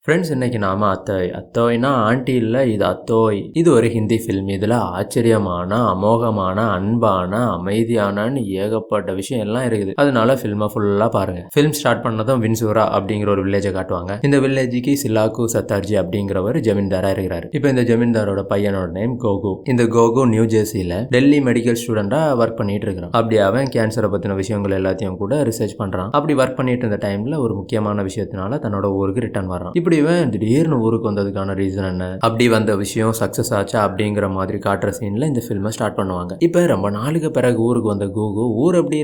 Friends, இன்னைக்கு நாம அத்தோய் அத்தோய்னா aunty இல்லை, இது அத்தோய். இது ஒரு ஹிந்தி ஃபில்ம். இதில் ஆச்சரியமான, அமோகமான, அன்பான, அமைதியானன்னு ஏகப்பட்ட விஷயம் எல்லாம் இருக்குது. அதனால ஃபில்மை ஃபுல்லாக பாருங்க. ஃபில்ம் ஸ்டார்ட் பண்ணதும் வின்சூரா அப்படிங்கிற ஒரு வில்லேஜை காட்டுவாங்க. இந்த வில்லேஜுக்கு சிலாக்கு சத்தார்ஜி அப்படிங்கிறவர் ஜமீன்தாரா இருக்கிறாரு. இப்போ இந்த ஜமீன்தாரோட பையனோட நேம் கோகு. இந்த கோகு நியூ ஜெர்சியில டெல்லி மெடிக்கல் ஸ்டூடெண்டா ஒர்க் பண்ணிட்டு இருக்கிறான். அப்படி அவன் கேன்சரை பத்தின விஷயங்கள் எல்லாத்தையும் கூட ரிசர்ச் பண்றான். அப்படி ஒர்க் பண்ணிட்டு இருந்த டைம்ல ஒரு முக்கியமான விஷயத்தினால தன்னோட ஊருக்கு ரிட்டர்ன் வரான். இப்படி இவன் திடீர்னு ஊருக்கு வந்ததுக்கான ரீசன் என்ன, அப்படி வந்த விஷயம் சக்சஸ் ஆச்சா அப்படிங்கிற மாதிரி காட்டுற சீன்ல இந்த ஃபில்மை ஸ்டார்ட் பண்ணுவாங்க. இப்ப ரொம்ப நாளுக்கு பிறகு ஊருக்கு வந்த கூகு ஊர் எப்படி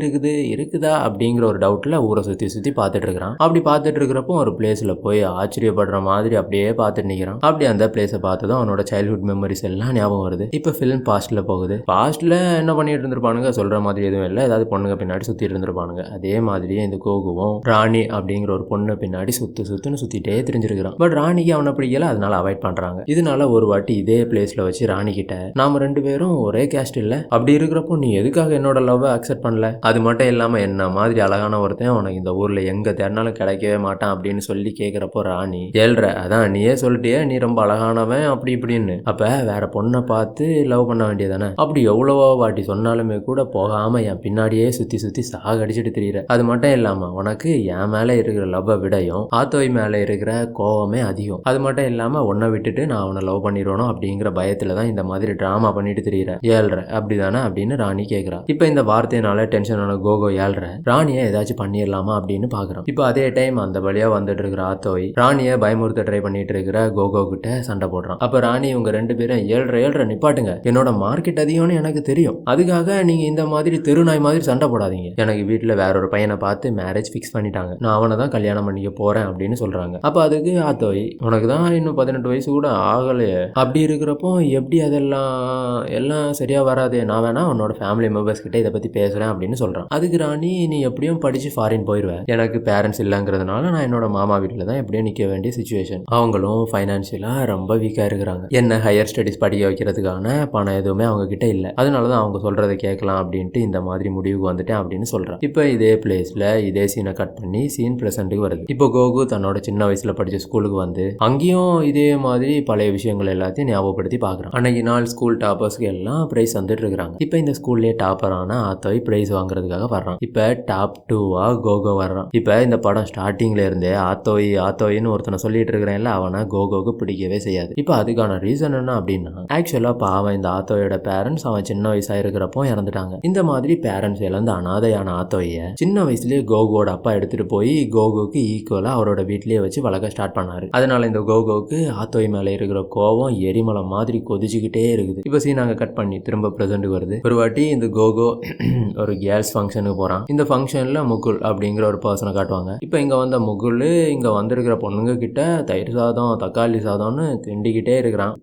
இருக்குதா அப்படிங்கிற ஒரு டவுட்ல ஊரை சுத்தி பார்த்துட்டு இருக்கிறான். அப்படி பார்த்துட்டு இருக்கிறப்போ ஒரு பிளேஸ்ல போய் ஆச்சரியப்படுற மாதிரி அப்படியே பார்த்துட்டு நிக்கிறான். அப்படி அந்த பிளேஸை பார்த்ததும் அவனோட சைல்ட்ஹுட் மெமரிஸ் எல்லாம் ஞாபகம் வருது. இப்ப ஃபில்ம் பாஸ்ட்ல போகுது. பாஸ்ட்ல என்ன பண்ணிட்டு இருந்திருப்பானுங்க, சொல்ற மாதிரி எதுவும் இல்லை, ஏதாவது பொண்ணுங்க பின்னாடி சுத்திட்டு இருந்திருப்பானுங்க. அதே மாதிரியே இந்த கோகுவும் ராணி அப்படிங்கிற ஒரு பொண்ணு பின்னாடி சுத்துன்னு சுத்திட்டே தெரிஞ்சிருக்கிறான். பட் ராணிக்கு அவனை பிடிக்கல, அதனால அவாய்ட் பண்றாங்க. இதனால ஒரு வாட்டி இதே பிளேஸ்ல வச்சு ராணி கிட்ட, நாம ரெண்டு பேரும் ஒரே கேஸ்ட் இல்ல, அப்படி இருக்கிறப்போ நீ எதுக்காக என்னோட லவ் அக்செப்ட் பண்ணல, அது மட்டும் இல்லாம என்ன மாதிரி அழகான ஒருத்தன் உனக்கு இந்த ஊர்ல எங்க தேடினாலும் கிடைக்கவே மாட்டான் அப்படின்னு சொல்லி கேட்கிறப்போ ராணி, ஏழ்ற அதான் நீயே சொல்லிட்டியே நீ ரொம்ப அழகானவன் அப்படி இப்படின்னு, அப்ப வேற பொண்ணை பார்த்து லவ் பண்ண வேண்டியதானே, அப்படி எவ்வளவோ வாட்டி சொன்னாலுமே கூட போகாம என் பின்னாடியே சுத்தி சாகடிச்சிட்டு தெரியுற, அது மட்டும் இல்லாம உனக்கு என் மேல இருக்கிற லவ்வை விடையும் ஆத்தோய் மேல இருக்கிற கோவமே அதிகம், அது மட்டும் இல்லாம உன்னை விட்டுட்டு நான் அவனை லவ் பண்ணிடணும் அப்படிங்கிற பயத்துல தான் இந்த மாதிரி டிராமா பண்ணிட்டு தெரியுற, ஏழ்ற அப்படிதானே அப்படின்னு ராணி கேட்கிறா. இப்ப இந்த வார்த்தையினால டென்ஷனான கோகோ ஏழ்ற ராணியை ஏதாச்சும் பண்ணிடலாமா அப்படின்னு பாக்குறான். இப்ப அதே டைம் அந்த வழியா வந்துட்டு இருக்கிற ஆத்தோய் ராணியை பயமுறுத்த ட்ரை பண்ணிட்டு இருக்கிற கோகோ கிட்ட சண்டை போடுறான். அப்ப ராணி இவங்க ரெண்டு பேரும் ஏழ்ற நிப்பாட்டுங்க, என்னோட மார்க்கெட் அதிகம்னு எனக்கு தெரியும், அதுக்காக நீங்க இந்த மாதிரி தெருநாய் மாதிரி சண்டை போடாதீங்க, எனக்கு வீட்டுல வேற ஒரு பையனை பார்த்து மேரேஜ் ஃபிக்ஸ் பண்ணிட்டாங்க, நான் அவனை தான் கல்யாணம் பண்ணிக்க போறேன் அப்படின்னு சொல்றாங்க. அப்ப அதுக்கு ஆத்தோய், உனக்கு தான் இன்னும் 18 வயசு கூட ஆகலையே, அப்படி இருக்கிறப்போ எப்படி எல்லாம் சரியா வராது, நான் வேணா உன்னோட ஃபேமிலி மெம்பர்ஸ் கிட்ட இதை பத்தி பேசுறேன் அப்படின்னு சொல்றான். அதுக்கு ராணி, நீ எப்படியும் படிச்சு ஃபாரின் போயிடுவேன், எனக்கு பேரண்ட்ஸ் இல்லைங்கிறதுனால நான் என்னோட மாமா வீட்டில் தான் எப்படியும் நிற்க வேண்டிய சுச்சுவேஷன், அவங்களும் ஃபைனான்சியலா ரொம்ப வீக்கா இருக்கிறாங்க, என்ன ஹையர் ஸ்டடிஸ் படிக்க வைக்கிறதுக்கான பணம் எதுவுமே அவங்க கிட்ட இல்லை, அதனாலதான் அவங்க சொல்றதை கேட்கலாம் அப்படின்ட்டு இந்த மாதிரி முடிவுக்கு வந்துட்டேன் அப்படின்னு சொல்றான். இப்போ இதே பிளேஸ்ல இதே சீனை கட் பண்ணி சீன் பிரசன்ட்டுக்கு வருது. இப்போ கோகு தன்னோட சின்ன வயசுல படிச்ச ஸ்கூலுக்கு வந்து அங்கேயும் இதே மாதிரி பழைய விஷயங்கள் எல்லாத்தையும் ஞாபகப்படுத்தி பார்க்குறான். அன்னைக்கு நாள் ஸ்கூல் டாப்பர்ஸ்க்கு எல்லாம் பிரைஸ் வந்துட்டு இருக்கிறாங்க. இப்போ இந்த ஸ்கூல்லேயே டாப்பரான ஆத்தோய் பிரைஸ் வாங்குறதுக்காக வர்றான். இப்போ டாப் 2வா கோகோ வர்றான். இப்போ இந்த படம் ஸ்டார்டிங்ல இருந்தே ஆத்தோயின்னு ஒருத்தனை சொல்லிட்டு இருக்கிறேன்ல, அவனை கோகோக்கு பிடிக்கவே செய்யாது. இப்போ அதுக்கான ரீசன் என்ன அப்படின்னா, ஆக்சுவலா பாவம் இந்த ஆத்தோயோட பேரண்ட்ஸ் அவன் சின்ன வயசா இருக்கிறப்போ இறந்துட்டாங்க. இந்த மாதிரி பேரண்ட்ஸ் இழந்து அனாதையான ஆத்தோய சின்ன வயசுலேயே கோகோட அப்பா எடுத்துட்டு போய் கோகோக்கு ஈக்குவலா அவரோட வீட்லயே வச்சு வளர்க்க ஸ்டார்ட் பண்ணாரு. அதனால இந்த கோகோவுக்கு ஆத்தோய் மேல இருக்கிற கோவம் எரிமலை மாதிரி கொதிச்சுக்கிட்டே இருக்குது. இப்போ சீனாங்க கட் பண்ணி திரும்ப பிரசன்ட் வருது. ஒரு வாட்டி இந்த கோகோ ஒரு கேர்ள்ஸ் ஃபங்க்ஷனுக்கு போறான். இந்த ஃபங்க்ஷன்ல முகுல் அப்படிங்கிற ஒரு பர்சனை காட்டுவாங்க. இப்போ இங்க வந்த முகுல் இங்க வந்திருக்கிற பொண்ணுங்க கிட்ட தயிர் சாதம் தக்காளி சாதம்னு கிண்டிக்கிட்டே இருக்கிறான்.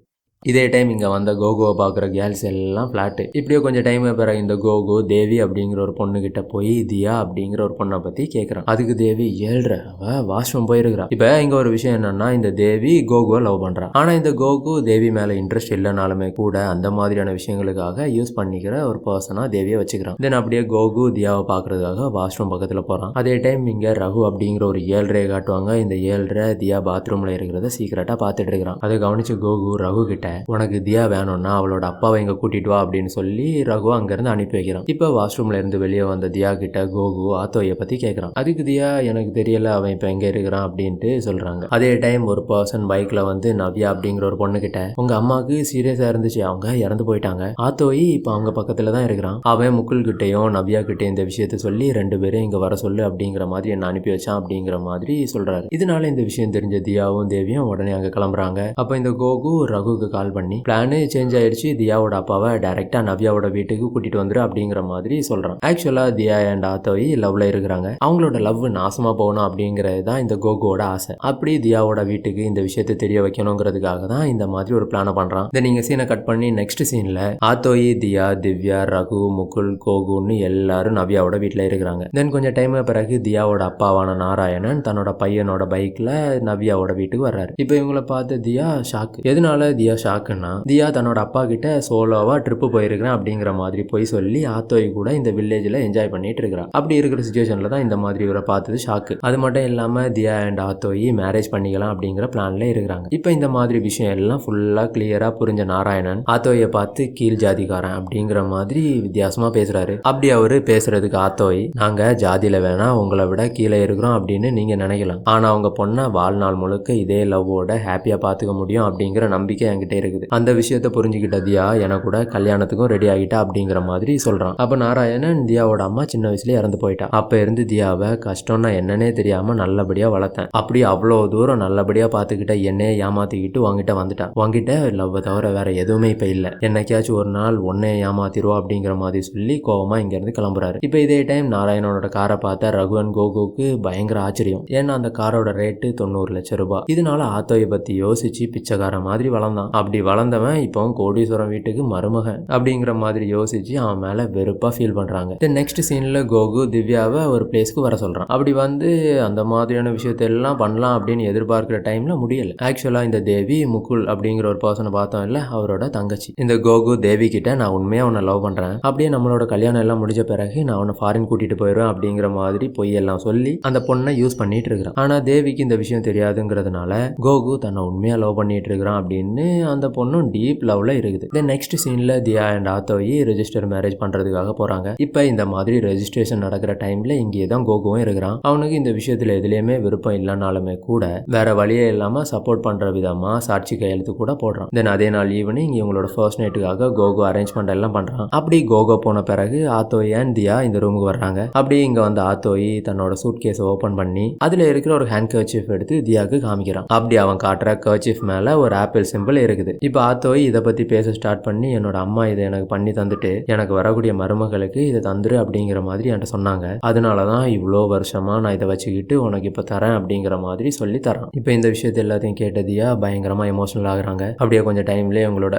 இதே டைம் இங்கே வந்த கோகுவை பார்க்குற கேர்ள்ஸ் எல்லாம் ஃப்ளாட்டு. இப்படியோ கொஞ்சம் டைம் பிறகு இந்த கோகு தேவி அப்படிங்கிற ஒரு பொண்ணுகிட்ட போய் தியா அப்படிங்கிற ஒரு பொண்ணை பற்றி கேட்குறான். அதுக்கு தேவி ஏழ்ற அவ வாஷ்ரூம் போயிருக்கிறான். இப்போ இங்கே ஒரு விஷயம் என்னன்னா, இந்த தேவி கோகுவை லவ் பண்ணுறான். ஆனால் இந்த கோகு தேவி மேலே இன்ட்ரெஸ்ட் இல்லைனாலுமே கூட அந்த மாதிரியான விஷயங்களுக்காக யூஸ் பண்ணிக்கிற ஒரு பர்சனாக தேவியை வச்சுக்கிறான். தென் அப்படியே கோகு தியாவை பார்க்கறதுக்காக வாஷ்ரூம் பக்கத்தில் போகிறான். அதே டைம் இங்கே ரகு அப்படிங்கிற ஒரு ஏழ்றையை காட்டுவாங்க. இந்த ஏழ்றை தியா பாத்ரூமில் இருக்கிறத சீக்கிரட்டாக பார்த்துட்டு இருக்கிறான். அதை கவனிச்சு கோகு ரகு கிட்ட, உனக்கு தியா வேணும்னா அவளோட அப்பாவை இங்க கூட்டிட்டு வா அப்படின்னு சொல்லி ரகு அங்கிருந்து அனுப்பி வைக்கிறான். இப்ப வாஷ்ரூம்ல இருந்து வெளியே வந்த தியா கிட்ட கோகு ஆத்தோயை பத்தி கேட்கறான். அதுக்கு தியா, எனக்கு தெரியல அவன் இப்ப எங்க இருக்கிறான் அப்படின்ட்டு சொல்றாங்க. அதே டைம் ஒரு பர்சன் பைக்ல வந்து நவ்யா அப்படிங்கிற ஒரு பொண்ணு கிட்ட, உங்க அம்மாவுக்கு சீரியஸா இருந்துச்சு, அவங்க இறந்து போயிட்டாங்க, ஆத்தோய் இப்ப அவங்க பக்கத்துல தான் இருக்கிறான், அவன் முகுல் கிட்டையும் நவ்யா கிட்டையும் இந்த விஷயத்த சொல்லி ரெண்டு பேரும் இங்க வர சொல்லு அப்படிங்கிற மாதிரி என்ன அனுப்பி வச்சான் அப்படிங்கிற மாதிரி சொல்றாரு. இதனால இந்த விஷயம் தெரிஞ்ச தியாவும் தேவியும் உடனே அங்க கிளம்புறாங்க. அப்ப இந்த கோகு ரகுக்கு கால் பண்ணி, பிளானு சேஞ்ச் ஆயிடுச்சு, தியாவோட அப்பாவை டைரக்டா நவ்யாவோட வீட்டுக்கு கூட்டிட்டு வந்துரு அப்படிங்கிற மாதிரி சொல்றான். ஆக்சுவலா தியா அண்ட் ஆத்தோய் லவ்ல இருக்கிறாங்க. அவங்களோட லவ் நாசமா போகணும் அப்படிங்கிறது தான் இந்த கோகுவோட ஆசை. அப்படி தியாவோட வீட்டுக்கு இந்த விஷயத்தை தெரிய வைக்கணுங்கிறதுக்காக தான் இந்த மாதிரி ஒரு பிளானை பண்றான். இதை நீங்க சீனை கட் பண்ணி நெக்ஸ்ட் சீன்ல ஆத்தோய், தியா, திவ்யா, ரகு, முகுல், கோகுன்னு எல்லாரும் நவ்யாவோட வீட்டுல இருக்கிறாங்க. தென் கொஞ்சம் டைம் பிறகு தியாவோட அப்பாவான நாராயணன் தன்னோட பையனோட பைக்ல நவ்யாவோட வீட்டுக்கு வர்றாரு. இப்போ இவங்களை பார்த்து தியா ஷாக். எதனால தியா ஷாக் ஷாக்குன்னா தியா தன்னோட அப்பா கிட்ட சோலோவா ட்ரிப்பு போயிருக்கிறேன் அப்படிங்கிற மாதிரி போய் சொல்லி ஆத்தோய் கூட இந்த வில்லேஜ்ல என்ஜாய் பண்ணிட்டு இருக்கிறா. அப்படி இருக்கிற சுச்சுவேஷன்ல தான் இந்த மாதிரி இவரை பார்த்தது ஷாக்கு. அது மட்டும் இல்லாம தியா அண்ட் ஆத்தோய் மேரேஜ் பண்ணிக்கலாம் அப்படிங்கிற பிளான்ல இருக்கிறாங்க. இப்ப இந்த மாதிரி விஷயம் எல்லாம் ஃபுல்லா கிளியரா புரிஞ்ச நாராயணன் ஆத்தோயை பார்த்து கீழ் ஜாதிக்காரன் அப்படிங்கிற மாதிரி வித்தியாசமா பேசுறாரு. அப்படி அவரு பேசுறதுக்கு ஆத்தோய், நாங்க ஜாதியில வேணா உங்களை விட கீழே இருக்கிறோம் அப்படின்னு நீங்க நினைக்கலாம், ஆனா அவங்க பொண்ணை வாழ்நாள் முழுக்க இதே லவ்வோட ஹாப்பியா பாத்துக்க முடியும் அப்படிங்கிற நம்பிக்கை என்கிட்ட இருக்குது. அந்த விஷயத்த புரிஞ்சுக்கிட்ட தியா எனக்கு கூட கல்யாணத்துக்கும் ரெடி ஆகிட்டா அப்படிங்கிற மாதிரி சொல்றான். அப்ப நாராயணன், தியாவோட அம்மா சின்ன வயசுல இறந்து போயிட்டா. அப்ப இருந்து தியாவை கஷ்டம்னா என்னன்னே தெரியாம நல்லபடியா வளர்த்தேன். அப்படி அவ்வளவு தூரம் நல்லபடியா பாத்துக்கிட்ட என்னையே ஏமாத்திக்கிட்டு உங்ககிட்ட வந்துட்டான். உங்ககிட்ட லவ் தவிர வேற எதுவுமே இப்ப இல்ல. என்னைக்காச்சும் ஒரு நாள் உன்னைய ஏமாத்திருவா அப்படிங்கிற மாதிரி சொல்லி கோவமா இங்க இருந்து கிளம்புறாரு. இப்ப இதே டைம் நாராயணனோட காரை பார்த்த ரகுவன் கோகுக்கு பயங்கர ஆச்சரியம். ஏன்னா அந்த காரோட ரேட்டு 90 லட்சம் ரூபாய். இதனால ஆத்தோயை பத்தி யோசிச்சு பிச்சைக்கார மாதிரி வளர்ந்தான். அப்படி வளர்ந்தவன் இப்போ கோடீஸ்வரம் வீட்டுக்கு மருமகன் அப்படிங்கிற மாதிரி யோசிச்சு அவன் மேல வெறுப்பா ஃபீல் பண்றாங்க. நெக்ஸ்ட் சீன்ல கோகு திவ்யாவை ஒரு பிளேஸ்க்கு வர சொல்றான். அப்படி வந்து அந்த மாதிரியான விஷயத்த எல்லாம் பண்ணலாம் அப்படின்னு எதிர்பார்க்கிற டைம்ல முடியல. ஆக்சுவலா இந்த தேவி முகுல் அப்படிங்கிற ஒரு பர்சனை பார்த்தோம் இல்ல, அவரோட தங்கச்சி. இந்த கோகு தேவி கிட்ட நான் உண்மையா உன்னை லவ் பண்றேன், அப்படியே நம்மளோட கல்யாணம் எல்லாம் முடிஞ்ச பிறகு நான் உன்னை ஃபாரின் கூட்டிட்டு போயிடுவேன் அப்படிங்கிற மாதிரி பொய்யெல்லாம் சொல்லி அந்த பொண்ணை யூஸ் பண்ணிட்டு இருக்கிறான். ஆனா தேவிக்கு இந்த விஷயம் தெரியாதுங்கிறதுனால கோகு தன்னை உண்மையா லவ் பண்ணிட்டு இருக்கிறான் அப்படின்னு அந்த பொண்ணும் டீப் லவ்ல இருக்குது. தென் நெக்ஸ்ட் சீன்ல தியா அண்ட் ஆத்தோயி ரெஜிஸ்டர் மேரேஜ் பண்றதுக்காக போறாங்க. இப்ப இந்த மாதிரி ரெஜிஸ்ட்ரேஷன் நடக்கிற டைம்ல இங்கே தான் கோகுவும் இருக்கிறான். அவனுக்கு இந்த விஷயத்துல எதுலயுமே விருப்பம் இல்லைனாலுமே கூட வேற வழியே இல்லாம சப்போர்ட் பண்ற விதமா சாட்சி கையெழுத்து கூட போடுறான். தென் அதே நாள் ஈவினிங் இவங்களோட ஃபர்ஸ்ட் நைட்டுக்காக கோகு அரேஞ்ச்மெண்ட் எல்லாம் பண்றான். அப்படி கோகோ போன பிறகு ஆத்தோய் அண்ட் தியா இந்த ரூமுக்கு வர்றாங்க. அப்படி இங்க வந்து ஆத்தோய் தன்னோட சூட் கேஸை ஓபன் பண்ணி அதுல இருக்கிற ஒரு ஹேண்ட் கர்ச்சீஃப் எடுத்து தியாவுக்கு காமிக்கிறான். அப்படி அவன் காட்டுற கர்ச்சீஃப் மேல ஒரு ஆப்பிள் சிம்பிள் இருக்குது. இப்ப ஆத்தோய் இதை பத்தி பேச ஸ்டார்ட் பண்ணி, என்னோட அம்மா இதை எனக்கு பண்ணி தந்துட்டு எனக்கு வரக்கூடிய மருமகளுக்கு இதை தந்துரு அப்படிங்கிற மாதிரி என்கிட்ட சொன்னாங்க, அதனாலதான் இவ்வளோ வருஷமா நான் இதை வச்சுக்கிட்டு உனக்கு இப்ப தரேன் அப்படிங்கிற மாதிரி சொல்லி தரான். இப்ப இந்த விஷயத்த எல்லாத்தையும் கேட்டதியா பயங்கரமா எமோஷனல் ஆகுறாங்க. அப்படியே கொஞ்சம் டைம்லயே உங்களோட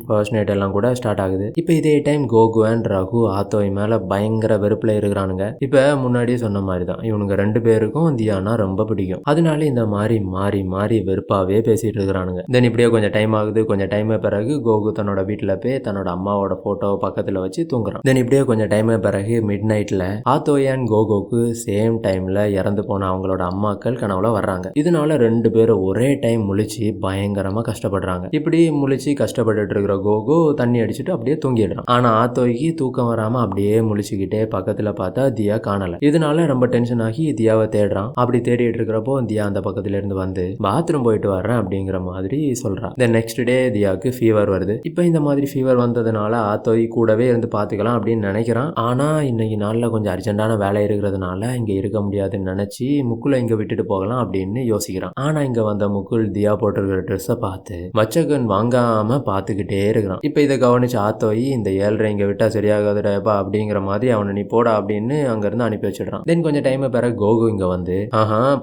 ஃபர்ஸ்ட் நைட் எல்லாம் கூட ஸ்டார்ட் ஆகுது. இப்ப இதே டைம் கோகு அண்ட் ரகு ஆத்தோய் மேல பயங்கர வெறுப்புல இருக்கிறானுங்க. இப்ப முன்னாடியே சொன்ன மாதிரி தான் இவனுங்க 2 பேருக்கும் தியானா ரொம்ப பிடிக்கும். அதனால இந்த மாதிரி மாறி மாறி வெறுப்பாவே பேசிட்டு இருக்கிறானுங்க. தென் இப்படியே கொஞ்சம் டைம் ஆகுது. கொஞ்சம் டைம் பிறகு கோகு தன்னோட வீட்டுல போய் தன்னோட அம்மாவோட போட்டோவை பக்கத்துல வச்சு தூங்குறான். தென் இப்படியே கொஞ்சம் டைம் பிறகு மிட் நைட்ல ஆத்தோய் அண்ட் கோகுக்கு சேம் டைம்ல இறந்து போன அவங்களோட அம்மாக்கள் கனவுல வர்றாங்க. இதனால 2 பேரும் ஒரே டைம் முழிச்சு பயங்கரமா கஷ்டப்படுறாங்க. இப்படி முழிச்சு கஷ்டப்பட்டு இருக்கிற கோகு தண்ணி அடிச்சுட்டு அப்படியே தூங்கிடுறான். ஆனா ஆத்தோய்க்கு தூக்கம் வராம அப்படியே முழிச்சுக்கிட்டே பக்கத்துல பார்த்தா தியா காணல. இதனால ரொம்ப டென்ஷன் ஆகி தியாவை தேடுறான். அப்படி தேடிட்டு இருக்கிறப்போ தியா அந்த பக்கத்துல இருந்து வந்து பாத்ரூம் போயிட்டு வர்றேன் அப்படிங்கிற மாதிரி சொல்றான். தென் நெக்ஸ்ட் டே தியாவுக்கு ஃபீவர் வருது. இப்போ இந்த மாதிரி ஃபீவர் வந்ததுனால ஆத்தோய் கூடவே இருந்து பாத்துக்கலாம் அப்படின்னு நினைக்கிறான். ஆனா இன்னைக்கு நாள்ல கொஞ்சம் அர்ஜென்டான வேலை இருக்கிறதுனால இங்க இருக்க முடியாதுன்னு நினைச்சு முக்குல இங்க விட்டுட்டு போகலாம் அப்படின்னு யோசிக்கிறான். ஆனா இங்க வந்த முக்குல் தியா போட்டிருக்கிற ட்ரெஸ்ஸை பார்த்து வச்சகன் வாங்காம பாத்துக்கிட்டே இருக்கிறான். இப்ப இதை கவனிச்சு ஆத்தோய், இந்த 7:30 இங்க விட்டா சரியாகாதுடா அப்படிங்கிற மாதிரி அவனை நீ போடா அப்படின்னு அங்க இருந்து அனுப்பி வச்சிடறான். தென் கொஞ்சம் டைம் பிறகு கோகு இங்க வந்து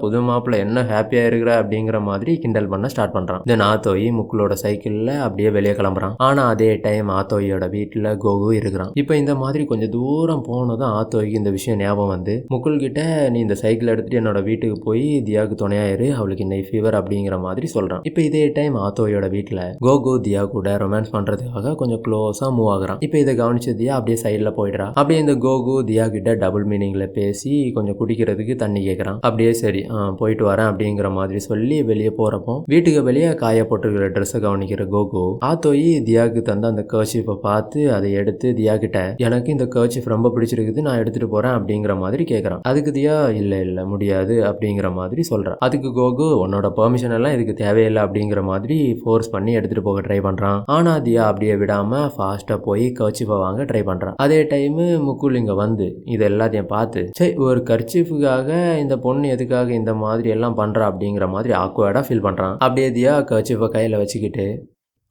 புது மாப்பிள்ள என்ன ஹாப்பியா இருக்கிற அப்படிங்கிற மாதிரி கிண்டல் பண்ண ஸ்டார்ட் பண்றான். தென் ஆத்தோய் முக்குலோட சைக்கிள்ல அப்படியே வெளியே கிளம்புறான். ஆனா அதே டைம் ஆத்தோயோட வீட்டுல கோகு இருக்கிறான். இப்ப இந்த மாதிரி கொஞ்சம் தூரம் போனதும் ஆத்தோய்க்கு இந்த விஷயம் ஞாபகம் வந்து முக்குல் கிட்ட, நீ இந்த சைக்கிள் எடுத்துட்டு என்னோட வீட்டுக்கு போய் தியாவுக்கு துணையாயிரு, அவளுக்கு இன்னைக்கு ஃபீவர் அப்படிங்கிற மாதிரி சொல்றான். இப்ப இதே டைம் ஆத்தோயோட வீட்டுல கோகு தியா கூட ரொமான்ஸ் பண்றதுக்காக கொஞ்சம் க்ளோஸா மூவ் ஆகுறான். இப்ப இதை கவனிச்ச தியா அப்படியே சைட்ல போயிடுறா. அப்படியே இந்த கோகு தியா கிட்ட டபுள் மீனிங்ல பேசி கொஞ்சம் குடிக்கிறதுக்கு தண்ணி கேட்கறான். அப்படியே சரி போயிட்டு வரேன் அப்படிங்கிற மாதிரி சொல்லி வெளியே போறப்போ வீட்டுக்கு வெளியே காய போட்டுருக்கிற ட்ரெஸ்ஸை கவனிக்கிற கோகு ஆத்தோய் தியாவுக்கு தந்த அந்த கர்ச்சீஃபை பார்த்து அதை எடுத்து தியா கிட்ட, எனக்கு இந்த கர்ச்சீஃப் ரொம்ப பிடிச்சிருக்குது, நான் எடுத்துட்டு போறேன் அப்படிங்கிற மாதிரி கேட்கறான். அதுக்கு தியா இல்ல முடியாது அப்படிங்கிற மாதிரி சொல்றான். அதுக்கு கோகு, உன்னோட பெர்மிஷன் எல்லாம் இதுக்கு தேவையில்லை அப்படிங்கிற மாதிரி ஃபோர்ஸ் பண்ணி எடுத்துட்டு போக ட்ரை பண்றான். ஆனா தியா அப்படியே விடாம ஃபாஸ்டா போய் கர்ச்சீஃபை வாங்க ட்ரை பண்றான். அதே டைம் முக்குல் இங்க வந்து இது எல்லாத்தையும் பார்த்து, சரி ஒரு கர்ச்சீஃபுக்காக இந்த பொண்ணு எதுக்காக இந்த மாதிரி எல்லாம் பண்றா அப்படிங்கிற மாதிரி ஆக்வர்டா ஃபீல் பண்றான். அப்படியே தியா கர்ச்சீஃபை கையில வச்சுக்கிட்டு,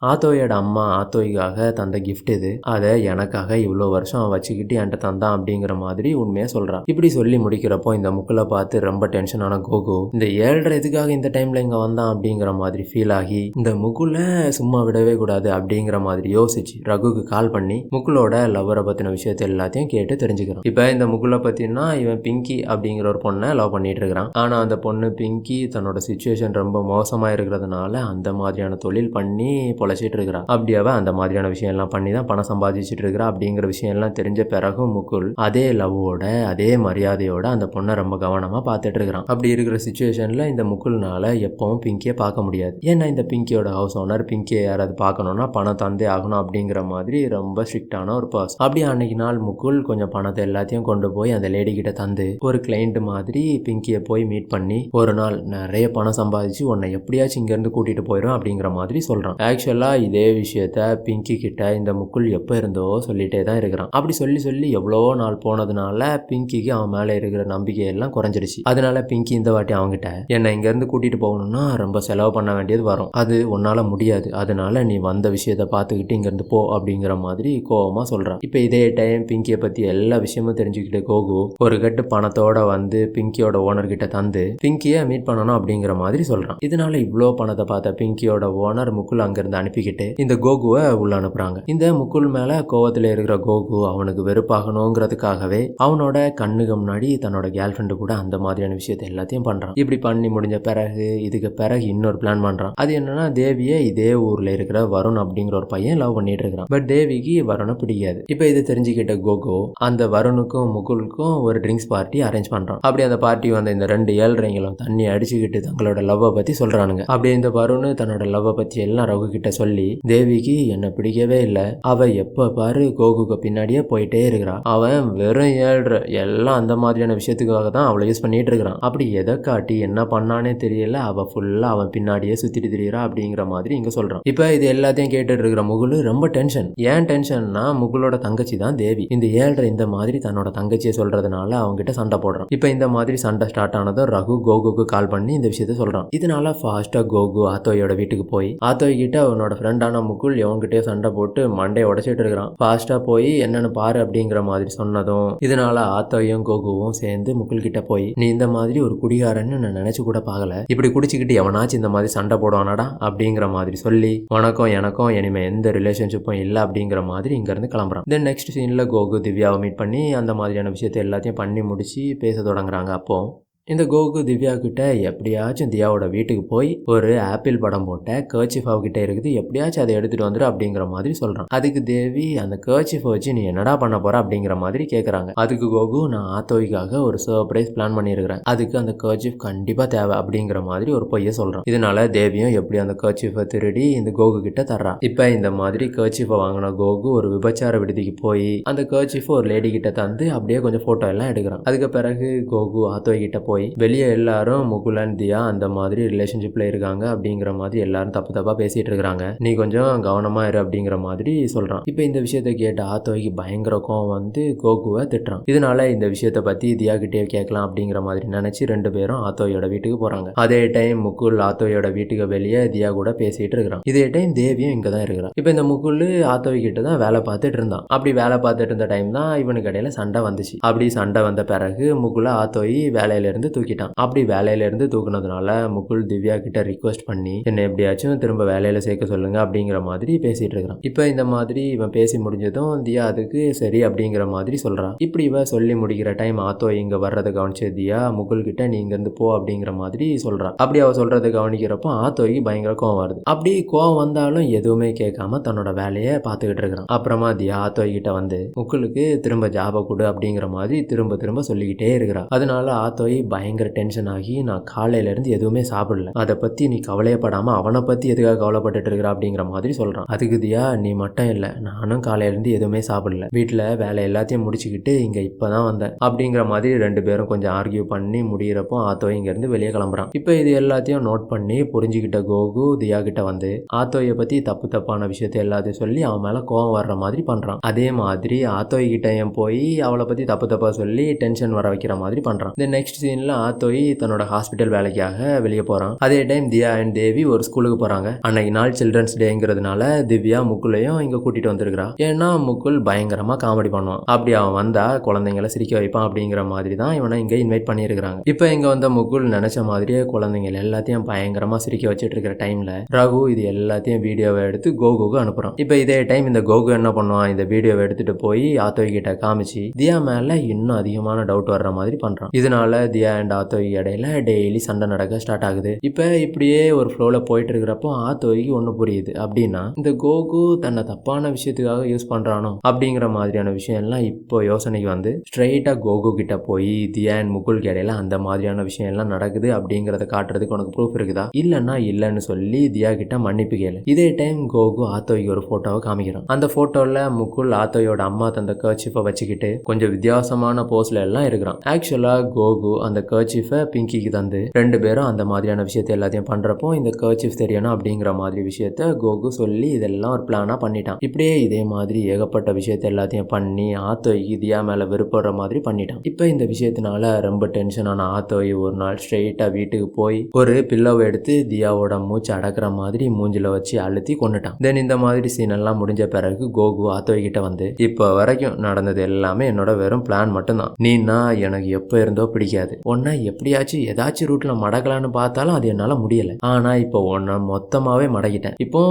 ஆத்தோயோட அம்மா ஆத்தோய்க்காக தந்த கிஃப்ட் இது, அதை எனக்காக இவ்வளோ வருஷம் வச்சுக்கிட்டு என்கிட்ட தந்தான் அப்படிங்கிற மாதிரி உண்மையா சொல்றான். இப்படி சொல்லி முடிக்கிறப்போ இந்த முக்குல பார்த்து ரொம்ப டென்ஷனான கோகு, இந்த 7:30 எதுக்காக இந்த டைம்ல இங்க வந்தான் அப்படிங்கிற மாதிரி ஃபீல் ஆகி இந்த முகுல சும்மா விடவே கூடாது அப்படிங்கிற மாதிரி யோசிச்சு ரகுக்கு கால் பண்ணி முகுலோட லவ்வரை பத்தின விஷயத்த எல்லாத்தையும் கேட்டு தெரிஞ்சுக்கிறான். இப்ப இந்த முகுல பத்தினா இவன் பிங்கி அப்படிங்கிற ஒரு பொண்ணை லவ் பண்ணிட்டு இருக்கிறான். ஆனா அந்த பொண்ணு பிங்கி தன்னோட சிச்சுவேஷன் ரொம்ப மோசமா இருக்கிறதுனால அந்த மாதிரியான தொழில் பண்ணி பொழைச்சிட்டு இருக்கிறா. அப்படி அவ அந்த மாதிரியான விஷயம் எல்லாம் பண்ணி தான் பணம் சம்பாதிச்சுட்டு இருக்கிறா அப்படிங்கிற விஷயம் எல்லாம் தெரிஞ்ச பிறகும் முகுல் அதே லவ்வோட அதே மரியாதையோட அந்த பொண்ணை ரொம்ப கவனமா பார்த்துட்டு இருக்கிறான். அப்படி இருக்கிற சிச்சுவேஷன்ல இந்த முகுல்னால எப்பவும் பிங்கியை பார்க்க முடியாது. ஏன்னா இந்த பிங்கியோட ஹவுஸ் ஓனர் பிங்கியை யாராவது பார்க்கணும்னா பணம் தந்தே ஆகணும் அப்படிங்கிற மாதிரி ரொம்ப ஸ்ட்ரிக்டான ஒரு பர்சன். அப்படி அன்னைக்கு நாள் முகுல் கொஞ்சம் பணத்தை எல்லாத்தையும் கொண்டு போய் அந்த லேடி கிட்ட தந்து ஒரு கிளைண்ட் மாதிரி பிங்கியை போய் மீட் பண்ணி ஒரு நாள் நிறைய பணம் சம்பாதிச்சு உன்னை எப்படியாச்சும் இங்க இருந்து கூட்டிட்டு போயிடும் அப்படிங்கிற மாதிரி சொல்றான். ஆக்சுவலா இதே விஷயத்த பிங்கி கிட்ட இந்த முகுல் எப்ப இருந்தோ சொல்லிட்டே தான் இருக்கிறான். அப்படி சொல்லி சொல்லி எவ்வளவோ நாள் போனதுனால பிங்கிக்கு அவன் மேல இருக்கிற நம்பிக்கை எல்லாம் குறைஞ்சிருச்சு. அதனால பிங்கி இந்த வாட்டி அவன்கிட்ட என்னை இங்க இருந்து கூட்டிட்டு போகணும்னா ரொம்ப செலவு பண்ண வேண்டியது வரும், அது உன்னால முடியாது, அதனால நீ வந்த விஷயத்த பார்த்துக்கிட்டு இங்க இருந்து போ அப்படிங்கிற மாதிரி கோவமா சொல்றான். இப்ப இதே டைம் பிங்கியை பத்தி எல்லா விஷயமும் தெரிஞ்சுக்கிட்டு கோகு ஒரு கட்டு பணத்தோட வந்து பிங்கியோட ஓனர் கிட்ட தந்து பிங்கியை மீட் பண்ணணும் அப்படிங்கிற மாதிரி சொல்றான். இதனால இவ்வளோ பணத்தை பார்த்த பிங்கியோட ஓனர் முகுல் அங்கிருந்து அனுப்பிக்கிட்டு இந்த கோகுவை உள்ள அனுப்புறாங்க. இந்த முகுல் மேல கோவத்துல இருக்கிற கோகு அவனுக்கு வெறுப்பாகணுங்கிறதுக்காகவே அவனோட கண்ணுக்கு முன்னாடி தன்னோட கேர்ள் ஃப்ரெண்டு கூட அந்த மாதிரியான விஷயத்தை எல்லாத்தையும் பண்றான். இப்படி பண்ணி முடிஞ்ச பிறகு இதுக்கு பிறகு இன்னொரு பிளான் பண்றான். அது என்னன்னா தேவியை இதே ஊர்ல இருக்கிற வருண் அப்படிங்கிற ஒரு பையன் லவ் பண்ணிட்டு இருக்கிறான். பட் தேவிக்கு வருணை பிடிக்காது. இப்ப இது தெரிஞ்சுக்கிட்ட கோகு அந்த வருணுக்கும் முகுலுக்கும் ஒரு ட்ரிங்க்ஸ் பார்ட்டி அரேஞ்ச் பண்றான். அப்படி அந்த பார்ட்டி வந்து இந்த 2 ஏழ்றைங்களும் தண்ணி அடிச்சுக்கிட்டு தங்களோட லவ்வை பத்தி சொல்றானுங்க. அப்படி இந்த வருண் தன்னோட லவ்வை பத்தி எல்லாம் ரகு கிட்ட சொல்லி தேவிக்கு என்ன பிடிக்கவே இல்லை, அவ எப்ப பாரு கோகுக்கு பின்னாடியே போயிட்டே இருக்கிறா, அவன் வெறும் 7 எல்லாம் அந்த மாதிரியான விஷயத்துக்காக தான் அவளை யூஸ் பண்ணிட்டு இருக்கிறான், அப்படி எதை காட்டி என்ன பண்ணானே தெரியல, அவ ஃபுல்லா அவன் பின்னாடியே சுத்திட்டு திரியிறா அப்படிங்கிற மாதிரி இங்க சொல்றான். இப்ப இது எல்லாத்தையும் கேட்டுட்டு இருக்கிற முகுலு ரொம்ப டென்ஷன். ஏன் டென்ஷன்னா முகுலோட தங்கச்சி தான் தேவி. இந்த 7 இந்த மாதிரி தன்னோட தங்கச்சியை சொல்றதுனால அவங்க கிட்ட சண்டை போடுறான். இப்ப இந்த மாதிரி சண்டை ஸ்டார்ட் ஆனதும் ரகு கோகுக்கு கால் பண்ணி இந்த விஷயத்த சொல்றான். இதனால ஃபாஸ்டா கோகு ஆத்தோயோட வீட்டுக்கு போய் ஆத்தோய் கிட்ட அவனோட ஃப்ரெண்டான முகுல் எவன்கிட்டயோ சண்டை போட்டு மண்டையை உடைச்சிட்டு இருக்கிறான், ஃபாஸ்டா போய் என்னன்னு பாரு அப்படிங்கிற மாதிரி சொன்னதும் இதனால ஆத்தோயும் கோகுவும் சேர்ந்து முகுல் கிட்ட போய் நீ இந்த மாதிரி ஒரு குடிகாரன்னு நான் நினைச்சு கூட பார்க்கல, இப்படி குடிச்சுக்கிட்டு எவனாச்சும் இந்த மாதிரி சண்டை போடுவானாடா அப்படிங்கிற மாதிரி சொல்லி உனக்கும் எனக்கும் இனிமே எந்த ரிலேஷன்ஷிப்பும் இல்லை அப்படிங்கிற மாதிரி இங்க இருந்து கிளம்புறான். தென் நெக்ஸ்ட் சீன்ல கோகு திவ்யாவை மீட் பண்ணி அந்த மாதிரியான விஷயத்தை எல்லாத்தையும் பண்ணி முடிச்சு பேச தொடங்குறாங்க. அப்போ இந்த கோகு திவ்யா கிட்ட எப்படியாச்சும் தியாவோட வீட்டுக்கு போய் ஒரு ஆப்பிள் படம் போட்ட கர்ச்சிஃப் அவகிட்ட இருக்குது, எப்படியாச்சும் அதை எடுத்துட்டு வந்துரு அப்படிங்கிற மாதிரி சொல்றான். அதுக்கு தேவி அந்த கர்ச்சிஃபை வச்சு நீ என்னடா பண்ண போற அப்படிங்கிற மாதிரி கேட்கறாங்க. அதுக்கு கோகு நான் ஆத்தோய்க்காக ஒரு சர்ப்ரைஸ் பிளான் பண்ணியிருக்கிறேன், அதுக்கு அந்த கர்ச்சிஃப் கண்டிப்பா தேவை அப்படிங்கிற மாதிரி ஒரு பொய்ய சொல்றான். இதனால தேவியும் எப்படி அந்த கர்ச்சிஃபை திருடி இந்த கோகு கிட்ட தர்றா. இப்ப இந்த மாதிரி கர்ச்சிஃபை வாங்கின கோகு ஒரு விபச்சார விடுதிக்கு போய் அந்த கர்ச்சிஃபை ஒரு லேடி கிட்ட தந்து அப்படியே கொஞ்சம் போட்டோ எல்லாம் எடுக்கிறான். அதுக்கு பிறகு கோகு ஆத்தோய் கிட்ட போய் வெளியே எல்லாரும் முகுலன் தியா அந்த மாதிரி ரிலேஷன்ஷிப்ல இருக்காங்க அப்படிங்கிற மாதிரி எல்லாரும் தப்பு தப்பா பேசிட்டு இருக்காங்க, நீ கொஞ்சம் கவனமா இரு அப்படிங்கிற மாதிரி சொல்றான். இப்ப இந்த விஷயத்த கேட்ட ஆத்தோய்க்கு பயங்கர கோவம் வந்து கோகுவை திட்டுறான். இதனால இந்த விஷயத்த பத்தி தியா கிட்டே கேட்கலாம் அப்படிங்கிற மாதிரி நினைச்சு 2 பேரும் ஆத்தோயோட வீட்டுக்கு போறாங்க. அதே டைம் முகுல் ஆத்தோயோட வீட்டுக்கு வெளியே தியா கூட பேசிட்டு இருக்கிறான். இதே டைம் தேவியும் இங்க தான் இருக்கிறான். இப்ப இந்த முகுல் ஆத்தோய் கிட்ட தான் வேலை பார்த்துட்டு இருந்தான். அப்படி வேலை பார்த்துட்டு இருந்த டைம் தான் இவனுக்கு இடையில சண்டை வந்துச்சு. அப்படி சண்டை வந்த பிறகு முகுல ஆத்தோய் வேலையில இருந்து தூக்கிட்டான். அப்படி வேலையில இருந்து தூக்குனதுனால முகுல் திவ்யா கிட்ட ரிக்வெஸ்ட் பண்ணி என்ன எப்படியாச்சும் திரும்ப வேலையில சேர்க்க சொல்லுங்க அப்படிங்கிற மாதிரி பேசிட்டு இருக்கிறான். இப்ப இந்த மாதிரி இவன் பேசி முடிஞ்சதும் தியா அதுக்கு சரி அப்படிங்கிற மாதிரி சொல்றான். இப்படி இவ சொல்லி முடிக்கிற டைம் ஆத்தோ இங்க வர்றதை கவனிச்ச தியா முகுல் கிட்ட நீ இங்க இருந்து போ அப்படிங்கிற மாதிரி சொல்றான். அப்படி அவ சொல்றதை கவனிக்கிறப்போ ஆத்தோய்க்கு பயங்கர கோவம் வருது. அப்படி கோவம் வந்தாலும் எதுவுமே கேட்காம தன்னோட வேலையை பார்த்துக்கிட்டு இருக்கிறான். அப்புறமா தியா ஆத்தோய் கிட்ட வந்து முகுலுக்கு திரும்ப ஜாப கொடு அப்படிங்கிற மாதிரி திரும்ப திரும்ப சொல்லிக்கிட்டே இருக்கிறான். அதனால ஆத்தோய் பயங்கர டென்ஷன் ஆகி நான் காலையில இருந்து எதுவுமே சாப்பிடல, அதை பத்தி நீ கவலையப்படாம அவனை பத்தி எதுக்காக கவலைப்பட்டு இருக்கிற அப்படிங்கிற மாதிரி சொல்றான். அதுக்கு தியா நீ மட்டும் இல்ல நானும் காலையில இருந்து எதுவுமே சாப்பிடல, வீட்டுல வேலை எல்லாத்தையும் முடிச்சுக்கிட்டு இங்க இப்பதான் வந்தேன் அப்படிங்கிற மாதிரி 2 பேரும் கொஞ்சம் ஆர்கியூ பண்ணி முடிகிறப்போ ஆத்தோ இங்க இருந்து வெளியே கிளம்புறான். இப்ப இது எல்லாத்தையும் நோட் பண்ணி புரிஞ்சுக்கிட்ட கோகு தியா கிட்ட வந்து ஆத்தோயை பத்தி தப்பு தப்பான விஷயத்தை எல்லாத்தையும் சொல்லி அவன் மேல கோவம் வர்ற மாதிரி பண்றான். அதே மாதிரி ஆத்தோய் கிட்டையும் போய் அவளை பத்தி தப்பு தப்பா சொல்லி டென்ஷன் வர வைக்கிற மாதிரி பண்றான். இந்த நெக்ஸ்ட் சீன்ல ஆத்தோய் தன்னோட ஹாஸ்பிட்டல் வேலைக்காக வெளியே போறான். அதே டைம் தியா அண்ட் தேவி ஒரு ஸ்கூலுக்கு போறாங்க. அன்னைக்கு நாள் சில்ட்ரன்ஸ் டேங்கிறதுனால திவ்யா முகுலையும் இங்க கூட்டிட்டு வந்திருக்கிறா. ஏன்னா முகுல் பயங்கரமா காமெடி பண்ணுவான். அப்படி அவன் வந்தா குழந்தைங்களை சிரிக்க வைப்பான் அப்படிங்கிற மாதிரி தான் இவனை இங்க இன்வைட் பண்ணியிருக்காங்க. இப்ப இங்க வந்த முகுல் நினைச்ச மாதிரியே குழந்தைங்க எல்லாத்தையும் பயங்கரமா சிரிக்க வச்சுட்டு இருக்கிற டைம்ல ரகு இது எல்லாத்தையும் வீடியோவை எடுத்து கோகுக்கு அனுப்புறான். இப்ப இதே டைம் இந்த கோகு என்ன பண்ணுவான், இந்த வீடியோவை எடுத்துட்டு போய் ஆத்தோய் கிட்ட காமிச்சு தியா மேல இன்னும் அதிகமான டவுட் வர்ற மாதிரி பண்றான். இதனால தியா அண்ட் ஆத்தோய் இடையில டெய்லி சண்டை நடக்க ஸ்டார்ட் ஆகுது. இப்ப இப்படியே ஒரு ஃப்ளோல போயிட்டு இருக்கிறப்போ ஆத்தோய்க்கு ஒண்ணு புரியுது. அப்படின்னா இந்த கோகு தன்னை தப்பான விஷயத்துக்காக யூஸ் பண்றானோ அப்படிங்கிற மாதிரியான விஷயம் எல்லாம் இப்போ யோசனைக்கு வந்து ஸ்ட்ரெயிட்டா கோகு கிட்ட போய் தியா அண்ட் முகுலுக்கு இடையில அந்த மாதிரியான விஷயம் எல்லாம் நடக்குது அப்படிங்கறத காட்டுறதுக்கு உனக்கு ப்ரூஃப் இருக்குதா? இல்லன்னா இல்லன்னு சொல்லி தியா கிட்ட மன்னிப்பு கேளு. இதே டைம் கோகு ஆத்தோய்க்கு ஒரு போட்டோவை காமிக்கிறான். அந்த போட்டோல முகுல் ஆத்தோயோட அம்மா தந்த கர்ச்சீஃபை வச்சுக்கிட்டு கொஞ்சம் வித்தியாசமான போஸ்ல எல்லாம் இருக்கிறான். ஆக்சுவலா கோகு அந்த கர்ச்சீஃபை பிங்கிக்கு தந்து 2 பேரும் அந்த மாதிரியான விஷயத்தை எல்லாத்தையும் பண்றப்போ இந்த கர்ச்சீஃப் தெரியணும் அப்படிங்கிற மாதிரி விஷயத்த கோகு சொல்லி இதெல்லாம் ஒரு பிளானா பண்ணிட்டான். இப்படியே இதே மாதிரி ஏகப்பட்ட விஷயத்தை எல்லாத்தையும் பண்ணி ஆத்தோய்க்கு தியா மேல வெறுப்படுற மாதிரி பண்ணிட்டான். இப்ப இந்த விஷயத்தினால ரொம்ப டென்ஷனான ஆத்தோய் ஒரு நாள் ஸ்ட்ரெயிட்டா வீட்டுக்கு போய் ஒரு பில்லோவை எடுத்து தியாவோட மூச்சு அடக்குற மாதிரி மூஞ்சில வச்சு அழுத்தி கொண்டுட்டான். தென் இந்த மாதிரி சீன் எல்லாம் முடிஞ்ச பிறகு கோகு ஆத்தோய் கிட்ட வந்து இப்ப வரைக்கும் நடந்தது எல்லாமே என்னோட வெறும் பிளான் மட்டும்தான். நீனா எனக்கு எப்ப இருந்தோ பிடிக்காது. உன்னை எப்படியாச்சும் ஏதாச்சும் ரூட்ல மடக்கலான்னு பார்த்தாலும் அது என்னால முடியல. ஆனா இப்போ உன்னை மொத்தமாவே மடக்கிட்டேன். இப்போ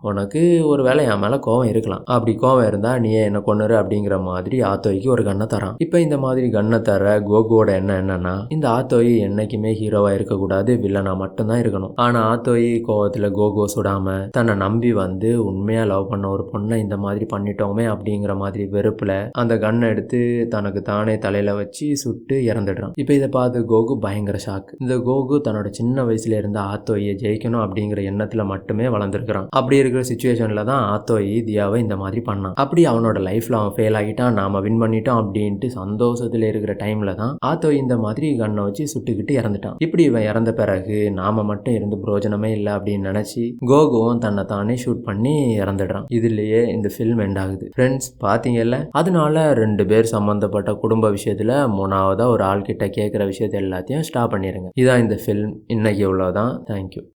உனக்கு ஒரு வேளை என் மேல கோவம் இருக்கலாம். அப்படி கோவம் இருந்தா நீயே என்ன கொன்னுரு அப்படிங்கிற மாதிரி ஆத்தோய்க்கு ஒரு கண்ணை தரான். இப்ப இந்த மாதிரி கண்ணை தர கோகுவோட எண்ணம் என்னன்னா இந்த ஆத்தோய் என்னைக்குமே ஹீரோவா இருக்கக்கூடாது, வில்லனா மட்டும்தான் இருக்கணும். ஆனா ஆத்தோய் கோவத்துல கோகுவை சுடாம தன்னை நம்பி வந்து உண்மையா லவ் பண்ண ஒரு பொண்ணை இந்த மாதிரி பண்ணிட்டோமே அப்படிங்கிற மாதிரி வெறுப்புல அந்த கண்ணை எடுத்து தனக்கு தானே தலையில வச்சு சுட்டு இறந்துடுறான். இப்ப இதை பார்த்து கோகு பயங்கர ஷாக்கு. இந்த கோகு தன்னோட சின்ன வயசுல இருந்த ஆத்தோயை ஜெயிக்கணும் அப்படிங்கிற எண்ணத்துல மட்டுமே வளர்ந்துருக்கிறான். அப்படி இருக்கிற சிச்சுவேஷன்ல தான் ஆத்தோய் தியாவை இந்த மாதிரி பண்ணான். அப்படி அவனோட லைஃப்ல அவன் ஃபெயில் ஆகிட்டான், நாம வின் பண்ணிட்டோம் அப்படின்ட்டு சந்தோஷத்துல இருக்கிற டைம்ல தான் ஆத்தோய் இந்த மாதிரி கண்ணை வச்சு சுட்டுக்கிட்டு இறந்துட்டான். இப்படி இவன் இறந்த பிறகு நாம மட்டும் இருந்து பிரயோஜனமே இல்லை அப்படின்னு நினைச்சு கோகுவும் தன்னை தானே ஷூட் பண்ணி இறந்துடுறான். இதுலயே இந்த ஃபில்ம் எண்ட் ஆகுது. ஃப்ரெண்ட்ஸ் பாத்தீங்கல்ல, அதனால 2 பேர் சம்பந்தப்பட்ட குடும்ப விஷயத்துல 3ஆவதா ஒரு ஆள் கிட்ட கேட்கிற விஷயத்த எல்லாத்தையும் ஸ்டாப் பண்ணிருங்க. இதான் இந்த ஃபில்ம். இன்னைக்கு இவ்வளவுதான். தேங்க்யூ.